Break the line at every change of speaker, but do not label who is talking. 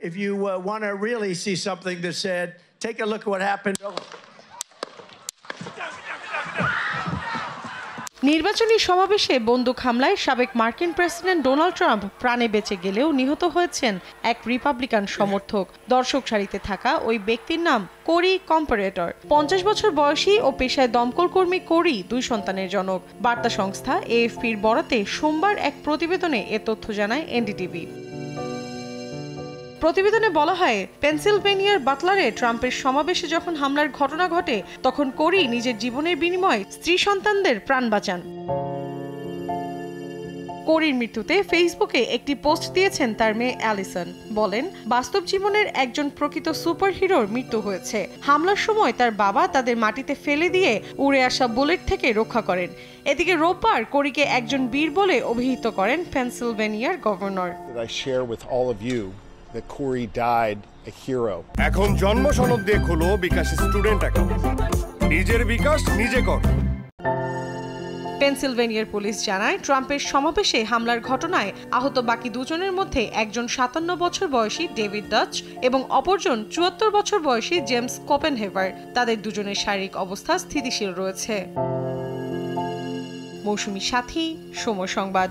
if you want to really see something that's said, take a look at what happened.
নির্বাচনী সমাবেশে বন্দুক হামলায় সাবেক মার্কিন প্রেসিডেন্ট ডোনাল্ড ট্রাম্প প্রাণে বেঁচে গেলেও নিহত হয়েছেন এক রিপাবলিকান সমর্থক। দর্শক সারিতে থাকা ওই ব্যক্তির নাম কোরি কম্পারেটর। 50 বছর বয়সী ও পেশায় দমকল কর্মী কোরি 2 সন্তানের জনক। বার্তা সংস্থা এএফপির বরাতে সোমবার এক প্রতিবেদনে এ তথ্য জানায় এনডিটিভি। প্রতিবেদনে বলা হয়, পেনসিলভেনিয়ার বাটলারে ট্রাম্পের সমাবেশে যখন হামলার ঘটনা ঘটে তখন কোরি নিজের জীবনের বিনিময়ে স্ত্রী সন্তানদের প্রাণ বাঁচান। কোরির মৃত্যুতে ফেসবুকে একটি পোস্ট দিয়েছেন তার মেয়ে অ্যালিসন। বলেন, বাস্তব জীবনের একজন প্রকৃত সুপারহিরোর মৃত্যু হয়েছে। হামলার সময় তার বাবা তাদের মাটিতে ফেলে দিয়ে উড়ে আসা বুলেট থেকে রক্ষা করেন। এদিকে রোববার কোরিকে একজন বীর বলে অভিহিত করেন পেনসিলভেনিয়ার governor.
That Corey died a hero.
এখন জন্ম সনদ দিয়ে খোলো বিকাশ স্টুডেন্ট অ্যাকাউন্ট। নিজের বিকাশ নিজে কর।
পেনসিলভেনিয়ার পুলিশ জানায়, ট্রাম্পের সমাবেশে হামলার ঘটনায় আহত বাকি দুজনের মধ্যে একজন 57 বছর বয়সী ডেভিড ডাচ এবং অপরজন 74 বছর বয়সী জেমস কোপেনহেভার। তাদের দুজনের শারীরিক অবস্থা স্থিতিশীল রয়েছে। মৌসুমী সাথী, সময় সংবাদ।